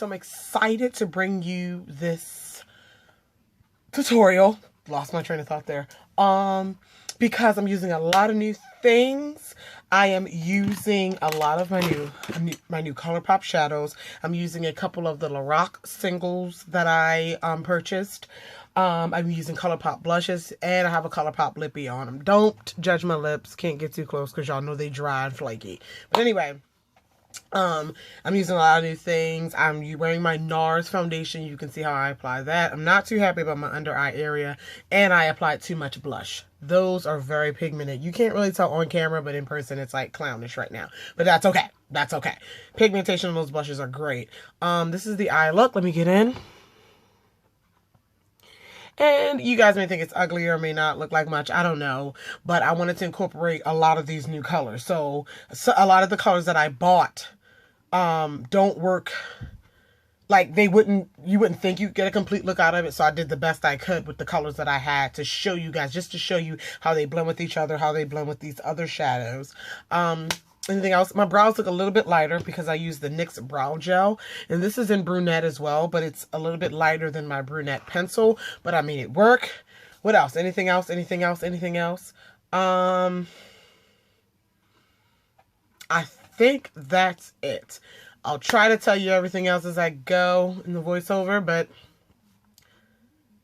so I'm excited to bring you this tutorial. Lost my train of thought there. Because I'm using a lot of new things. I am using a lot of my new Colorpop shadows. I'm using a couple of the Lorac singles that I purchased. I'm using Colorpop blushes, and I have a Colorpop lippy on them. Don't judge my lips. Can't get too close because y'all know they dry and flaky. But anyway, I'm using a lot of new things. I'm wearing my NARS foundation. You can see how I apply that. I'm not too happy about my under eye area, and I applied too much blush. Those are very pigmented. You can't really tell on camera, but in person it's like clownish right now. But that's okay. That's okay. Pigmentation on those blushes are great. This is the eye look. Let me get in. And you guys may think it's ugly or may not look like much. I don't know. But I wanted to incorporate a lot of these new colors. So a lot of the colors that I bought don't work. Like you wouldn't think you'd get a complete look out of it. So I did the best I could with the colors that I had to show you guys. Just to show you how they blend with each other. How they blend with these other shadows. Anything else? My brows look a little bit lighter because I use the NYX brow gel. And this is in brunette as well, but it's a little bit lighter than my brunette pencil. But I made it work. What else? Anything else? Anything else? Anything else? I think that's it. I'll try to tell you everything else as I go in the voiceover, but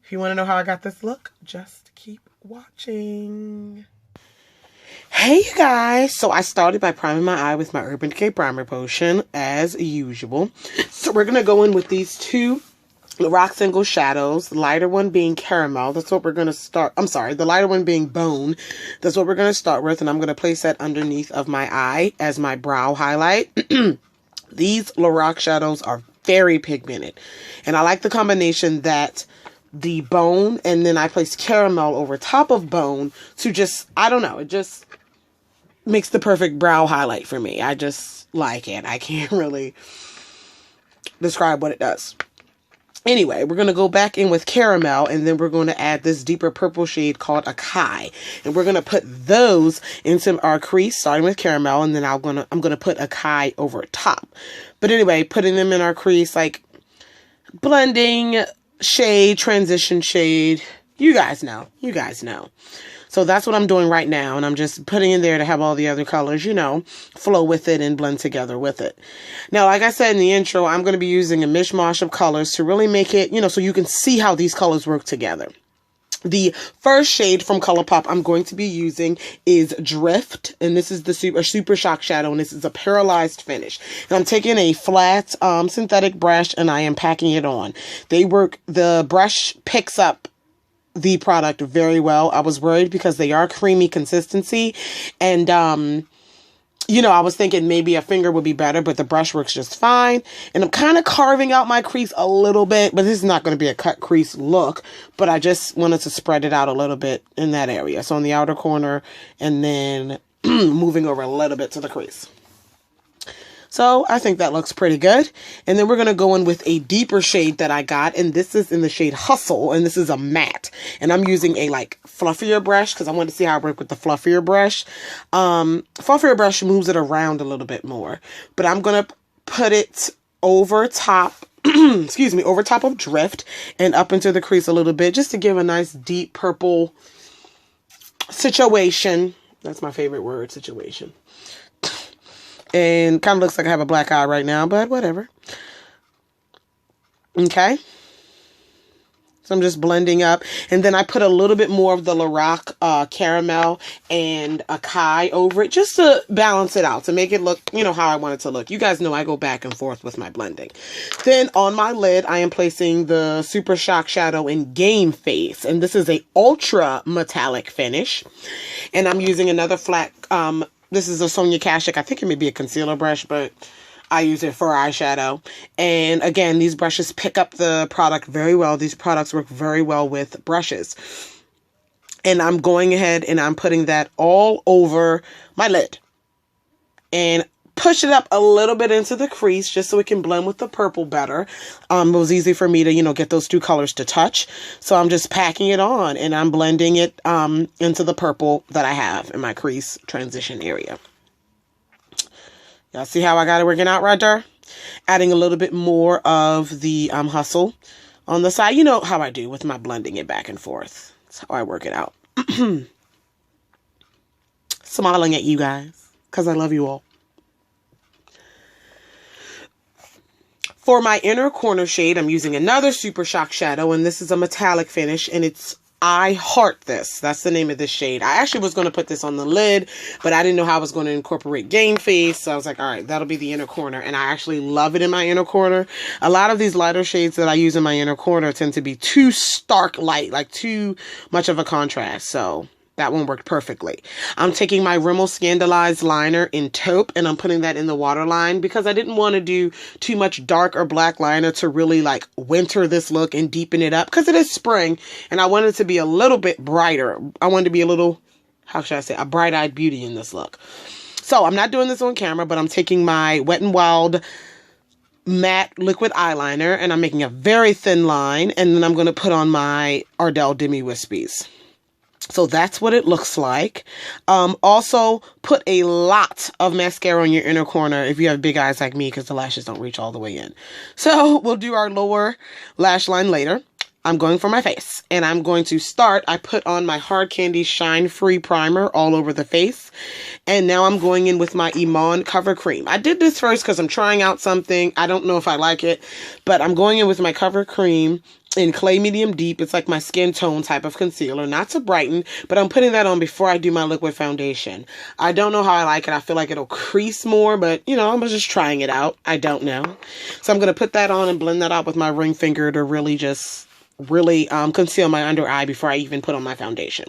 if you want to know how I got this look, just keep watching. Hey you guys, so I started by priming my eye with my Urban Decay Primer Potion, as usual. So we're going to go in with these two Lorac single shadows, the lighter one being Caramel. That's what we're going to start, I'm sorry, the lighter one being Bone. That's what we're going to start with, and I'm going to place that underneath of my eye as my brow highlight. These Lorac shadows are very pigmented, and I like the combination that the Bone and then I place Caramel over top of Bone to just, I don't know, it just makes the perfect brow highlight for me. I just like it. I can't really describe what it does. Anyway, we're going to go back in with Caramel, and then we're going to add this deeper purple shade called Acai. And we're going to put those into our crease, starting with Caramel, and then I'm going to put Acai over top. But anyway, putting them in our crease, like blending shade, transition shade. You guys know. You guys know. So that's what I'm doing right now, and I'm just putting in there to have all the other colors, you know, flow with it and blend together with it. Now, like I said in the intro, I'm going to be using a mishmash of colors to really make it, you know, so you can see how these colors work together. The first shade from Colorpop I'm going to be using is Drift, and this is the Super Shock Shadow, and this is a Paralyzed finish. And I'm taking a flat synthetic brush, and I am packing it on. The brush picks up the product very well. I was worried because they are creamy consistency, and you know, I was thinking maybe a finger would be better, but the brush works just fine. And I'm kind of carving out my crease a little bit, but this is not going to be a cut crease look, but I just wanted to spread it out a little bit in that area. So on the outer corner, and then moving over a little bit to the crease. So I think that looks pretty good. And then we're going to go in with a deeper shade that I got. And this is in the shade Hustle. And this is a matte. And I'm using a like fluffier brush because I want to see how I work with the fluffier brush. Fluffier brush moves it around a little bit more. But I'm going to put it over top, excuse me, over top of Drift and up into the crease a little bit just to give a nice deep purple situation. That's my favorite word, situation. And kind of looks like I have a black eye right now, but whatever. Okay. So I'm just blending up. And then I put a little bit more of the Lorac Caramel and Acai over it just to balance it out, to make it look, you know, how I want it to look. You guys know I go back and forth with my blending. Then on my lid, I am placing the Super Shock Shadow in Game Face. And this is a ultra metallic finish. And I'm using another flat... this is a Sonia Kashuk. I think it may be a concealer brush, but I use it for eyeshadow. And again, these brushes pick up the product very well. These products work very well with brushes. And I'm going ahead and I'm putting that all over my lid. And push it up a little bit into the crease just so it can blend with the purple better. It was easy for me to, you know, get those two colors to touch. So I'm just packing it on and I'm blending it into the purple that I have in my crease transition area. Y'all see how I got it working out right there? adding a little bit more of the Hustle on the side. You know how I do with my blending it back and forth. That's how I work it out. Smiling at you guys because I love you all. For my inner corner shade, I'm using another Super Shock shadow, and this is a metallic finish, and it's I Heart This. That's the name of this shade. I actually was going to put this on the lid, but I didn't know how I was going to incorporate Game Face, so I was like, all right, that'll be the inner corner, and I actually love it in my inner corner. A lot of these lighter shades that I use in my inner corner tend to be too stark light, like too much of a contrast, so that one worked perfectly. I'm taking my Rimmel Scandalized liner in taupe, and I'm putting that in the waterline because I didn't want to do too much dark or black liner to really like winter this look and deepen it up because it is spring, and I wanted it to be a little bit brighter. I wanted to be a little, how should I say, a bright-eyed beauty in this look. So I'm not doing this on camera, but I'm taking my Wet n Wild matte liquid eyeliner, and I'm making a very thin line, and then I'm going to put on my Ardell Demi Wispies. So that's what it looks like. Also, put a lot of mascara on your inner corner if you have big eyes like me because the lashes don't reach all the way in. So we'll do our lower lash line later. I'm going for my face, and I'm going to start. I put on my Hard Candy Shine Free Primer all over the face, and now I'm going in with my Iman Cover Cream. I did this first because I'm trying out something. I don't know if I like it, but I'm going in with my Cover Cream in Clay Medium Deep. It's like my skin tone type of concealer, not to brighten, but I'm putting that on before I do my liquid foundation. I don't know how I like it. I feel like it'll crease more, but you know, I'm just trying it out. I don't know. So I'm going to put that on and blend that out with my ring finger to really just conceal my under eye before I even put on my foundation.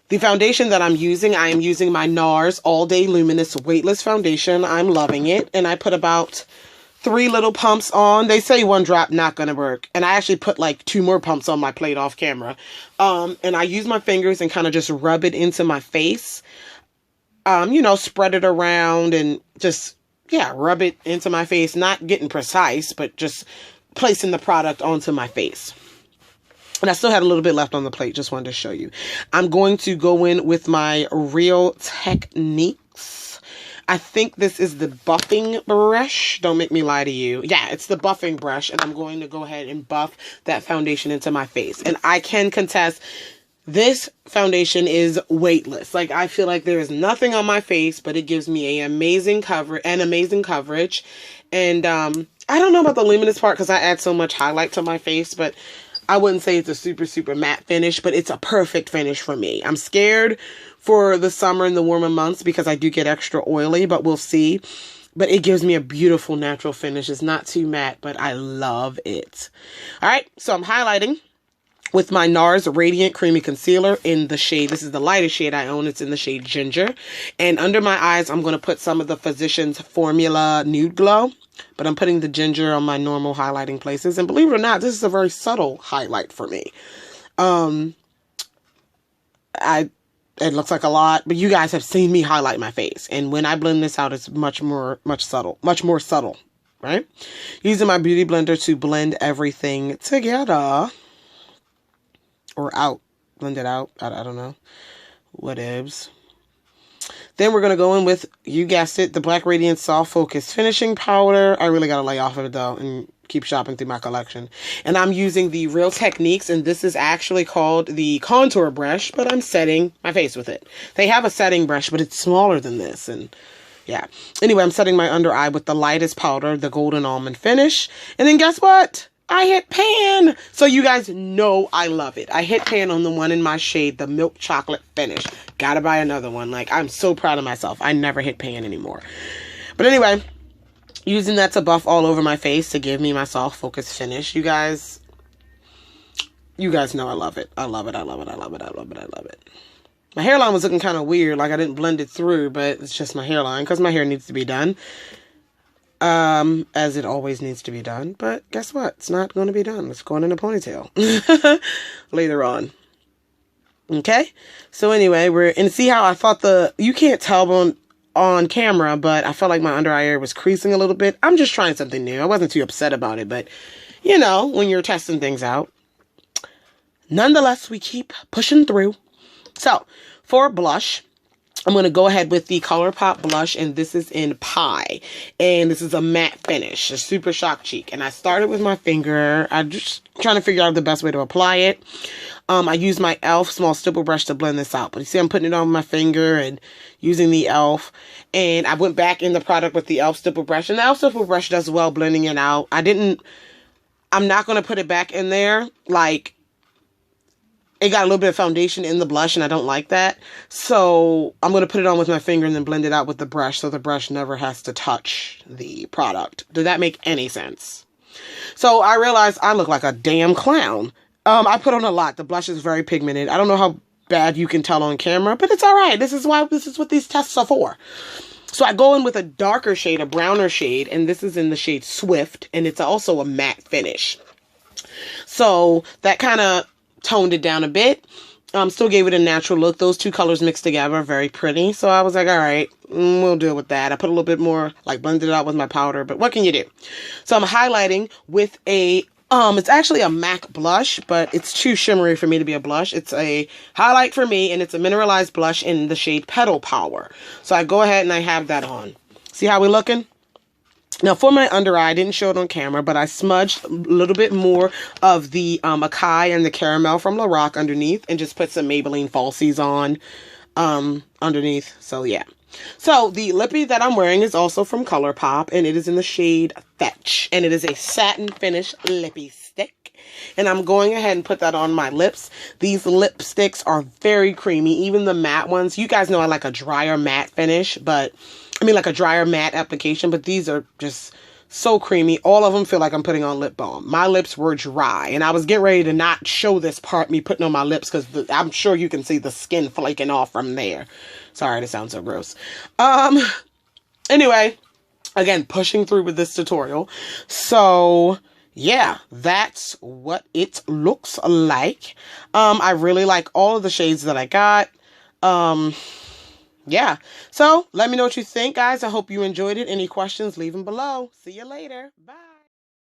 The foundation that I'm using, I am using my NARS All Day Luminous Weightless Foundation. I'm loving it, and I put about 3 little pumps on. They say 1 drop not gonna work, and I actually put like 2 more pumps on my plate off camera. And I use my fingers and kind of just rub it into my face. You know, spread it around and just, yeah, rub it into my face. Not getting precise, but just placing the product onto my face. And I still had a little bit left on the plate. Just wanted to show you. I'm going to go in with my Real Techniques. I think this is the buffing brush. Don't make me lie to you. Yeah, it's the buffing brush. And I'm going to go ahead and buff that foundation into my face. And I can contest, this foundation is weightless. Like, I feel like there is nothing on my face, but it gives me an amazing coverage. And I don't know about the luminous part because I add so much highlight to my face, but I wouldn't say it's a super, super matte finish, but it's a perfect finish for me. I'm scared for the summer and the warmer months because I do get extra oily, but we'll see. But it gives me a beautiful natural finish. It's not too matte, but I love it. All right, so I'm highlighting with my NARS Radiant Creamy Concealer in the shade, this is the lightest shade I own, it's in the shade Ginger. And under my eyes, I'm going to put some of the Physicians Formula Nude Glow. But I'm putting the ginger on my normal highlighting places. And believe it or not, this is a very subtle highlight for me. It looks like a lot, but you guys have seen me highlight my face. And when I blend this out, it's much more subtle, right? Using my Beauty Blender to blend everything together. Or out. Blend it out. I don't know. Whatevs. Then we're going to go in with, you guessed it, the Black Radiance Soft Focus Finishing Powder. I really got to lay off of it, though, and keep shopping through my collection. And I'm using the Real Techniques, and this is actually called the Contour Brush, but I'm setting my face with it. They have a setting brush, but it's smaller than this, and yeah. Anyway, I'm setting my under eye with the lightest powder, the Golden Almond Finish. And then guess what? I hit pan. So you guys know I love it. I hit pan on the one in my shade, the Milk Chocolate Finish. Gotta buy another one. Like, I'm so proud of myself. I never hit pan anymore. But anyway, using that to buff all over my face to give me my soft focus finish. You guys know I love it. I love it. I love it. I love it. I love it. I love it. My hairline was looking kind of weird. Like, I didn't blend it through, but it's just my hairline because my hair needs to be done. As it always needs to be done, but guess what? It's not going to be done. It's going in a ponytail later on. Okay. So anyway, and see how I thought you can't tell on camera, but I felt like my under eye area was creasing a little bit. I'm just trying something new. I wasn't too upset about it, but you know, when you're testing things out, nonetheless, we keep pushing through. So for blush, I'm going to go ahead with the Colorpop blush, and this is in Pie. And this is a matte finish, a super shock cheek. And I started with my finger. I'm just trying to figure out the best way to apply it. I used my e.l.f. small stipple brush to blend this out. But you see I'm putting it on my finger and using the e.l.f. And I went back in the product with the e.l.f. stipple brush. And the e.l.f. stipple brush does well blending it out. I'm not going to put it back in there. Like, it got a little bit of foundation in the blush, and I don't like that. So I'm going to put it on with my finger and then blend it out with the brush so the brush never has to touch the product. Did that make any sense? So I realized I look like a damn clown. I put on a lot. The blush is very pigmented. I don't know how bad you can tell on camera, but it's all right. This is what these tests are for. So I go in with a darker shade, a browner shade, and this is in the shade Swift, and it's also a matte finish. So that kind of toned it down a bit. Still gave it a natural look. Those two colors mixed together, very pretty. So I was like, all right, we'll deal with that. I put a little bit more, like blended it out with my powder, but what can you do? So I'm highlighting with a, it's actually a MAC blush, but it's too shimmery for me to be a blush. It's a highlight for me, and it's a mineralized blush in the shade Petal Power. So I go ahead and I have that on. See how we're looking? Now, for my under eye, I didn't show it on camera, but I smudged a little bit more of the Acai and the Caramel from Lorac underneath and just put some Maybelline falsies on underneath. So, yeah. So, the lippy that I'm wearing is also from Colorpop, and it is in the shade Fetch. And it is a satin finish lippy stick. And I'm going ahead and put that on my lips. These lipsticks are very creamy, even the matte ones. You guys know I like a drier matte finish, but like a drier matte application, but these are just so creamy. All of them feel like I'm putting on lip balm. My lips were dry, and I was getting ready to not show this part, me putting on my lips, because I'm sure you can see the skin flaking off from there. Sorry, that sounds so gross. Anyway, again, pushing through with this tutorial. So, yeah, that's what it looks like. I really like all of the shades that I got. Yeah, so let me know what you think, guys. I hope you enjoyed it. Any questions, leave them below. See you later. Bye.